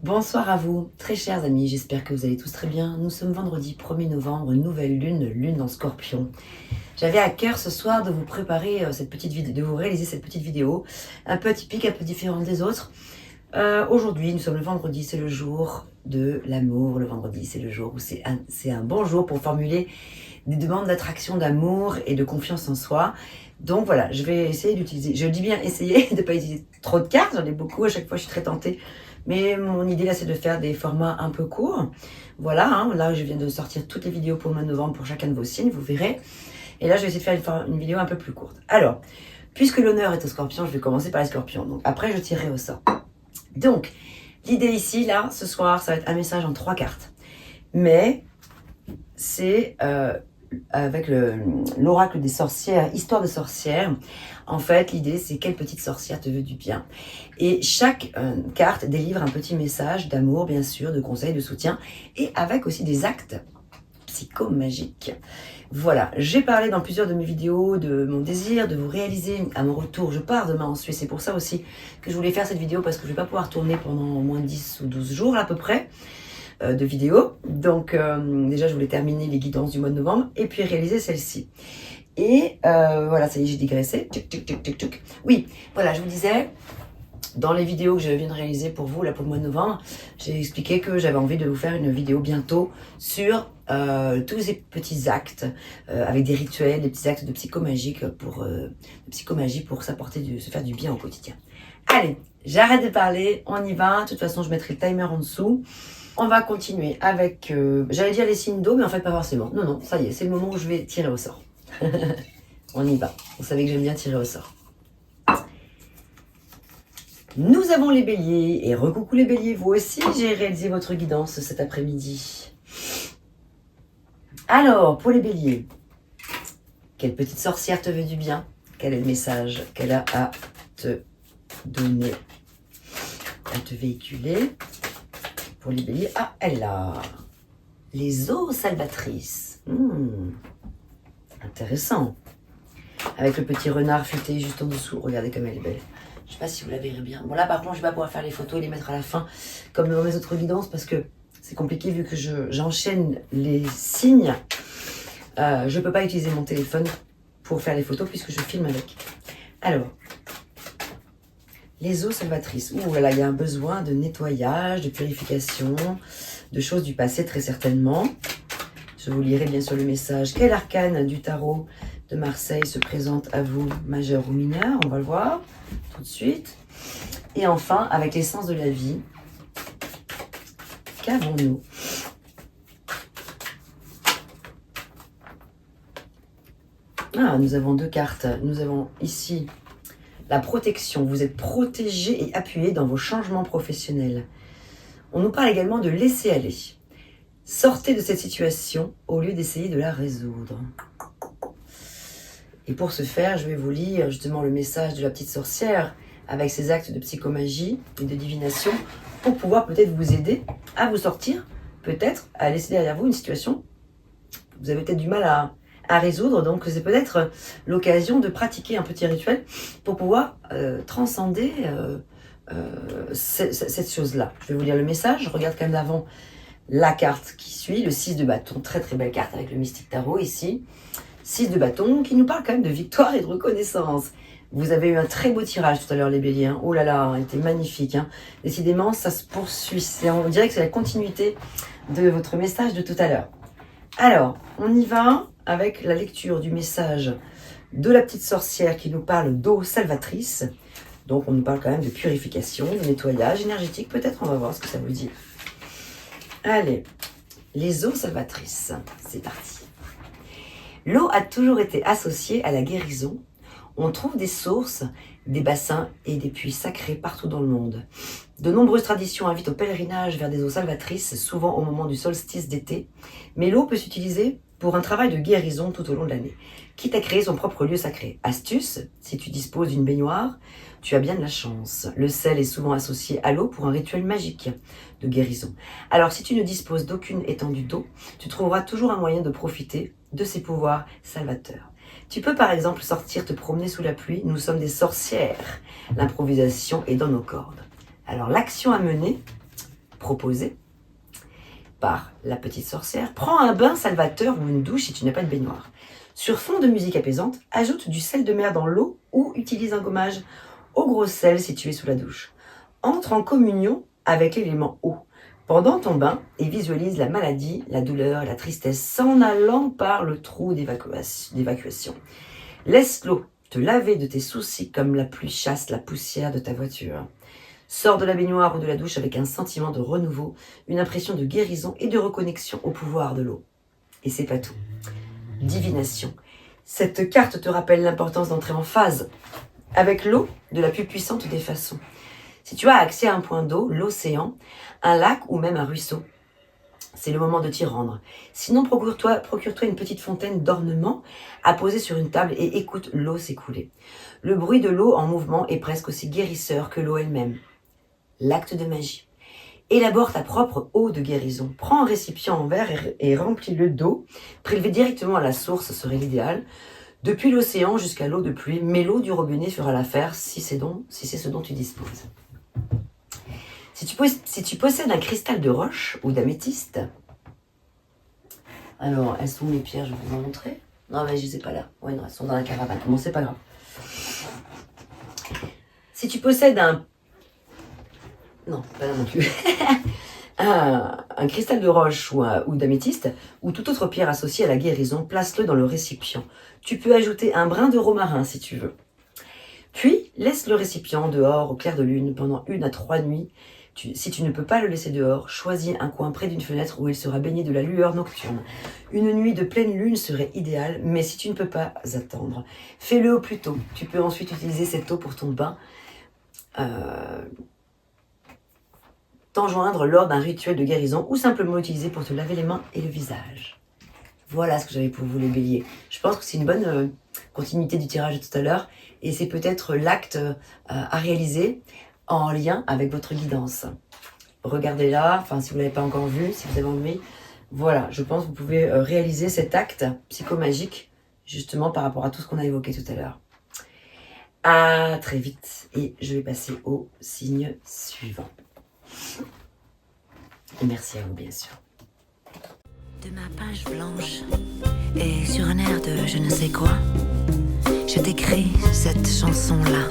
Bonsoir à vous, très chers amis, j'espère que vous allez tous très bien. Nous sommes vendredi 1er novembre, nouvelle lune, lune en scorpion. J'avais à cœur ce soir de vous préparer cette petite vidéo, de vous réaliser cette petite vidéo, un peu atypique, un peu différente des autres. Aujourd'hui, nous sommes le vendredi, c'est le jour de l'amour. Le vendredi, c'est le jour où c'est un bon jour pour formuler des demandes d'attraction, d'amour et de confiance en soi. Donc voilà, je vais essayer d'utiliser, je dis bien essayer de ne pas utiliser trop de cartes, j'en ai beaucoup, à chaque fois je suis très tentée. Mais mon idée là, c'est de faire des formats un peu courts. Voilà, hein, là je viens de sortir toutes les vidéos pour le mois de novembre pour chacun de vos signes, vous verrez. Et là, je vais essayer de faire une vidéo un peu plus courte. Alors, puisque l'honneur est au scorpion, je vais commencer par les scorpions. Donc après, je tirerai au sort. Donc, l'idée ici, là, ce soir, ça va être un message en 3 cartes. Mais c'est avec l'oracle des sorcières, histoire de sorcière. En fait, l'idée, c'est quelle petite sorcière te veut du bien. Et chaque carte délivre un petit message d'amour, bien sûr, de conseil, de soutien, et avec aussi des actes psychomagiques. Voilà, j'ai parlé dans plusieurs de mes vidéos de mon désir de vous réaliser à mon retour. Je pars demain en Suisse, c'est pour ça aussi que je voulais faire cette vidéo, parce que je ne vais pas pouvoir tourner pendant au moins 10 ou 12 jours à peu près de vidéos. Donc déjà, je voulais terminer les guidances du mois de novembre et puis réaliser celle-ci. Et voilà, ça y est, j'ai digressé. Oui, voilà, je vous disais, dans les vidéos que je viens de réaliser pour vous, là, pour le mois de novembre, j'ai expliqué que j'avais envie de vous faire une vidéo bientôt sur tous ces petits actes, avec des rituels, des petits actes de psychomagie pour s'apporter, se faire du bien au quotidien. Allez, j'arrête de parler, on y va. De toute façon, je mettrai le timer en dessous. On va continuer avec, j'allais dire les signes d'eau, mais en fait pas forcément. Non, non, ça y est, c'est le moment où je vais tirer au sort. On y va. Vous savez que j'aime bien tirer au sort. Nous avons les béliers, et recoucou les béliers, vous aussi, j'ai réalisé votre guidance cet après-midi. Alors, pour les béliers, quelle petite sorcière te veut du bien? Quel est le message qu'elle a à te donner, à te véhiculer? Pour les béliers, ah, elle est là. Les eaux salvatrices. Intéressant. Avec le petit renard futé juste en dessous. Regardez comme elle est belle. Je ne sais pas si vous la verrez bien. Bon, là, par contre, je vais pas pouvoir faire les photos et les mettre à la fin, comme dans mes autres guidances, parce que c'est compliqué vu que j'enchaîne les signes. Je ne peux pas utiliser mon téléphone pour faire les photos puisque je filme avec. Alors, les eaux salvatrices. Ouh là là, il y a un besoin de nettoyage, de purification, de choses du passé très certainement. Je vous lirai bien sûr le message. Quel arcane du tarot de Marseille se présente à vous, majeur ou mineur? On va le voir tout de suite. Et enfin, avec l'essence de la vie, qu'avons-nous? Ah, nous avons 2 cartes. Nous avons ici la protection. Vous êtes protégé et appuyé dans vos changements professionnels. On nous parle également de laisser aller. Sortez de cette situation au lieu d'essayer de la résoudre. Et pour ce faire, je vais vous lire justement le message de la petite sorcière avec ses actes de psychomagie et de divination pour pouvoir peut-être vous aider à vous sortir, peut-être à laisser derrière vous une situation que vous avez peut-être du mal à résoudre. Donc c'est peut-être l'occasion de pratiquer un petit rituel pour pouvoir transcender cette chose-là. Je vais vous lire le message. Je regarde quand même d'avant la carte qui suit, le 6 de bâton, très très belle carte avec le mystique tarot ici. 6 de bâton qui nous parle quand même de victoire et de reconnaissance. Vous avez eu un très beau tirage tout à l'heure les béliers. Hein. Oh là là, il était magnifique. Hein. Décidément, ça se poursuit. On dirait que c'est la continuité de votre message de tout à l'heure. Alors, on y va avec la lecture du message de la petite sorcière qui nous parle d'eau salvatrice. Donc, on nous parle quand même de purification, de nettoyage énergétique. Peut-être, on va voir ce que ça vous dit. Allez, les eaux salvatrices, c'est parti. L'eau a toujours été associée à la guérison. On trouve des sources, des bassins et des puits sacrés partout dans le monde. De nombreuses traditions invitent au pèlerinage vers des eaux salvatrices, souvent au moment du solstice d'été. Mais l'eau peut s'utiliser pour un travail de guérison tout au long de l'année, quitte à créer son propre lieu sacré. Astuce, si tu disposes d'une baignoire, tu as bien de la chance. Le sel est souvent associé à l'eau pour un rituel magique de guérison. Alors si tu ne disposes d'aucune étendue d'eau, tu trouveras toujours un moyen de profiter de ses pouvoirs salvateurs. Tu peux par exemple sortir te promener sous la pluie, nous sommes des sorcières. L'improvisation est dans nos cordes. Alors l'action à mener, proposée par la petite sorcière, prends un bain salvateur ou une douche si tu n'as pas de baignoire. Sur fond de musique apaisante, ajoute du sel de mer dans l'eau ou utilise un gommage au gros sel si tu es sous la douche. Entre en communion avec l'élément eau pendant ton bain et visualise la maladie, la douleur, la tristesse s'en allant par le trou d'évacuation. Laisse l'eau te laver de tes soucis comme la pluie chasse la poussière de ta voiture. Sors de la baignoire ou de la douche avec un sentiment de renouveau, une impression de guérison et de reconnexion au pouvoir de l'eau. Et c'est pas tout. Divination. Cette carte te rappelle l'importance d'entrer en phase avec l'eau de la plus puissante des façons. Si tu as accès à un point d'eau, l'océan, un lac ou même un ruisseau, c'est le moment de t'y rendre. Sinon, procure-toi une petite fontaine d'ornement à poser sur une table et écoute l'eau s'écouler. Le bruit de l'eau en mouvement est presque aussi guérisseur que l'eau elle-même. L'acte de magie. Élabore ta propre eau de guérison. Prends un récipient en verre et remplis-le d'eau. Prélever directement à la source serait l'idéal. Depuis l'océan jusqu'à l'eau de pluie, mais l'eau du robinet fera l'affaire si c'est ce dont tu disposes. Si tu possèdes un cristal de roche ou d'améthyste, alors elles sont mes pierres, je vais vous en montrer. Non mais je les ai pas là. Ouais non, elles sont dans la caravane. Bon c'est pas grave. Si tu possèdes non, pas là non plus. un cristal de roche ou d'améthyste ou toute autre pierre associée à la guérison, place-le dans le récipient. Tu peux ajouter un brin de romarin si tu veux. Puis, laisse le récipient dehors au clair de lune pendant 1 à 3 nuits. Si tu ne peux pas le laisser dehors, choisis un coin près d'une fenêtre où il sera baigné de la lueur nocturne. Une nuit de pleine lune serait idéale, mais si tu ne peux pas attendre, fais-le au plus tôt. Tu peux ensuite utiliser cette eau pour ton bain. T'enjoindre lors d'un rituel de guérison ou simplement l'utiliser pour te laver les mains et le visage. Voilà ce que j'avais pour vous les béliers. Je pense que c'est une bonne continuité du tirage de tout à l'heure et c'est peut-être l'acte à réaliser en lien avec votre guidance. Regardez-la, enfin si vous ne l'avez pas encore vu, si vous avez envie. Voilà, je pense que vous pouvez réaliser cet acte psychomagique justement par rapport à tout ce qu'on a évoqué tout à l'heure. À très vite et je vais passer au signe suivant. Et merci à vous, bien sûr. De ma page blanche et sur un air de je ne sais quoi, je t'écris cette chanson-là.